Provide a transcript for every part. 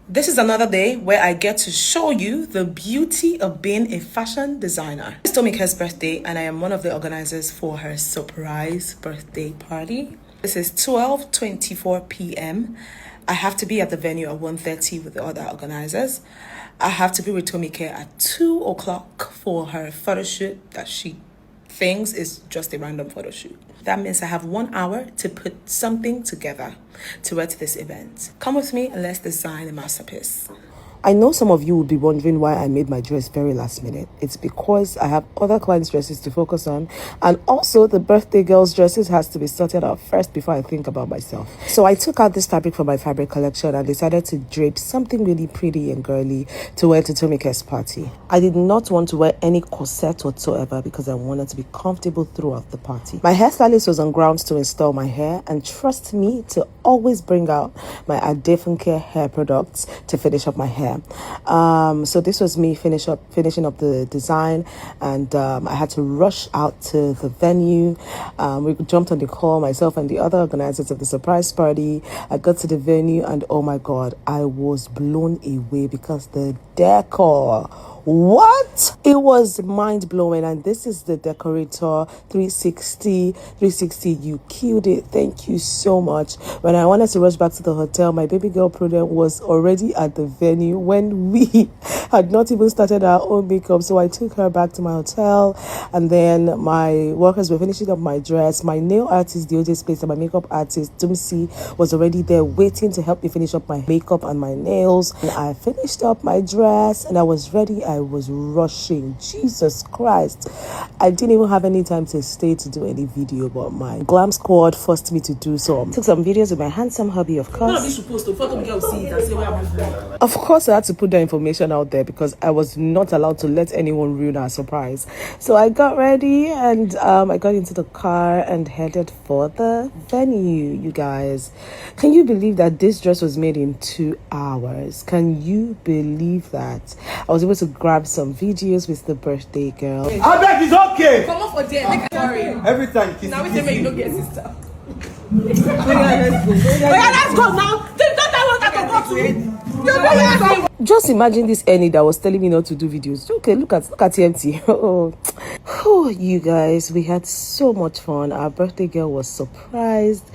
This is another day where I get to show you the beauty of being a fashion designer. It's Tomike's birthday and I am one of the organizers for her surprise birthday party. This is 12:24 p.m. I have to be at the venue at 1:30 with the other organizers. I have to be with Tomike at 2 o'clock for her photo shoot that she thinks is just a random photo shoot. That means I have 1 hour to put something together to wear to this event. Come with me and let's design a masterpiece. I know some of you would be wondering why I made my dress very last minute. It's because I have other clients' dresses to focus on, and also the birthday girl's dresses has to be sorted out first before I think about myself. So I took out this fabric from my fabric collection and decided to drape something really pretty and girly to wear to Tomike's party. I did not want to wear any corset whatsoever because I wanted to be comfortable throughout the party. My hairstylist was on grounds to install my hair, and trust me to always bring out my Adefunke hair products to finish up my hair. So this was me finishing up the design, and I had to rush out to the venue. We jumped on the call, myself and the other organizers of the surprise party. I got to the venue and oh my god, I was blown away because the decor, what? It was mind-blowing, and this is the decorator 360. You killed it. Thank you so much. When I wanted to rush back to the hotel, my baby girl Prudence was already at the venue when we had not even started our own makeup. So I took her back to my hotel, and then my workers were finishing up my dress. My nail artist, the OJ Space, and my makeup artist, Tumsi, was already there waiting to help me finish up my makeup and my nails. And I finished up my dress and I was ready. I was rushing. Jesus Christ. I didn't even have any time to stay to do any video, but my glam squad forced me to do so. Took some videos with my handsome hubby, of course. Of course, I had to put that information out there because I was not allowed to let anyone ruin our surprise. So I got ready and I got into the car and headed for the venue, you guys. Can you believe that this dress was made in 2 hours? Can you believe that? I was able to grab some videos with the birthday girl. I beg, it's okay. Come on for there, make a story. Every time you Now we say make you don't get sister. Let's go now. Just imagine this Annie that was telling me not to do videos. Okay, look at TMT. Oh, you guys, we had so much fun. Our birthday girl was surprised.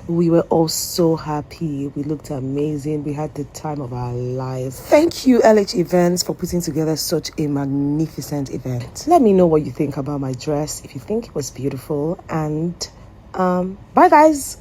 We were all so happy. We looked amazing. We had the time of our lives. Thank you, LH Events, for putting together such a magnificent event. Let me know what you think about my dress, if you think it was beautiful, and bye guys.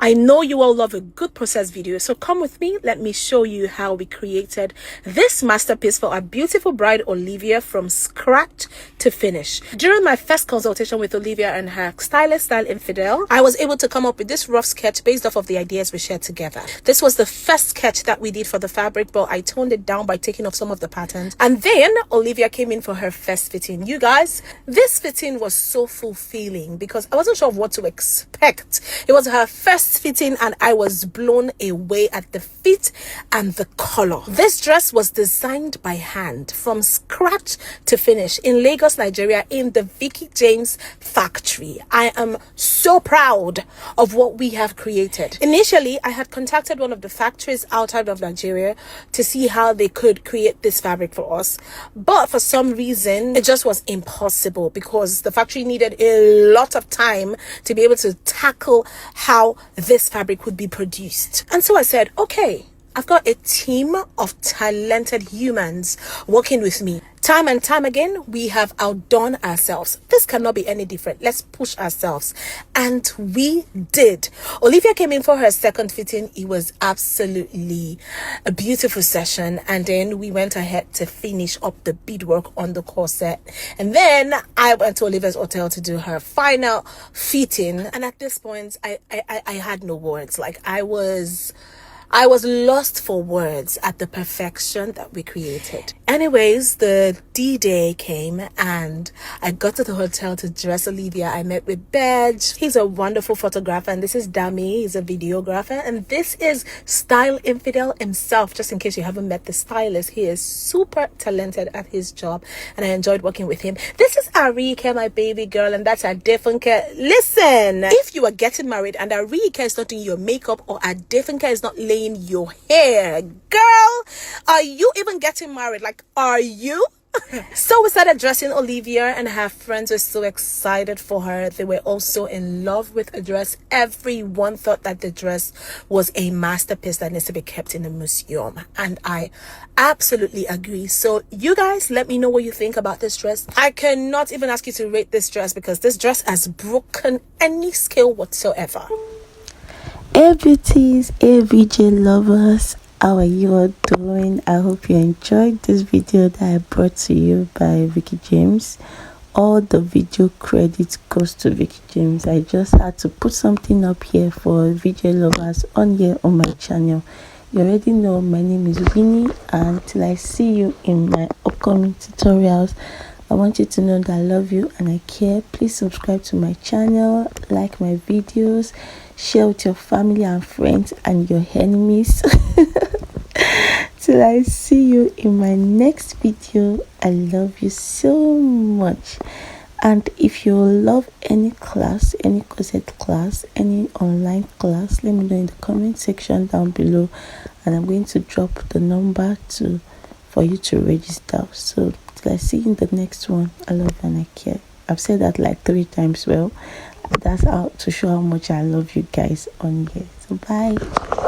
I know you all love a good process video, so come with me. Let me show you how we created this masterpiece for our beautiful bride Olivia from scratch to finish. During my first consultation with Olivia and her stylist, Style Infidel, I was able to come up with this rough sketch based off of the ideas we shared together. This was the first sketch that we did for the fabric, but I toned it down by taking off some of the patterns. And then Olivia came in for her first fitting. You guys, this fitting was so fulfilling because I wasn't sure of what to expect. It was her first fitting and I was blown away at the fit and the color. This dress was designed by hand from scratch to finish in Lagos, Nigeria, in the Veekee James factory. I am so proud of what we have created. Initially, I had contacted one of the factories outside of Nigeria to see how they could create this fabric for us, but for some reason it just was impossible because the factory needed a lot of time to be able to tackle how this fabric would be produced. And so I said, okay, I've got a team of talented humans working with me. Time and time again, we have outdone ourselves. This cannot be any different. Let's push ourselves. And we did. Olivia came in for her second fitting. It was absolutely a beautiful session. And then we went ahead to finish up the beadwork on the corset. And then I went to Olivia's hotel to do her final fitting. And at this point, I had no words. Like I was lost for words at the perfection that we created. Anyways, the D-Day came and I got to the hotel to dress Olivia. I met with Bedge. He's a wonderful photographer, and this is Dami. He's a videographer, and this is Style Infidel himself. Just in case you haven't met the stylist, he is super talented at his job and I enjoyed working with him. This is Arike, my baby girl, and that's Adefunke. Listen, if you are getting married and Arike is not doing your makeup or Adefunke is not laying dyeing your hair. Girl, are you even getting married? Like, are you? So we started dressing Olivia, and her friends were so excited for her. They were also in love with the dress. Everyone thought that the dress was a masterpiece that needs to be kept in the museum, and I absolutely agree. So you guys, let me know what you think about this dress. I cannot even ask you to rate this dress because this dress has broken any scale whatsoever. Hey beauties, hey VJ lovers, how are you all doing? I hope you enjoyed this video that I brought to you by Veekee James. All the video credit goes to Veekee James. I just had to put something up here for VJ lovers on here on my channel. You already know my name is Winnie, and till I see you in my upcoming tutorials, I want you to know that I love you and I care. Please subscribe to my channel, like my videos, share with your family and friends and your enemies. Till I see you in my next video, I love you so much. And if you love any class, any corset class, any online class, let me know in the comment section down below, and I'm going to drop the number for you to register. So till I see you in the next one, I love you and I care. I've said that like 3 times. Well, that's how to show how much I love you guys on here. So bye.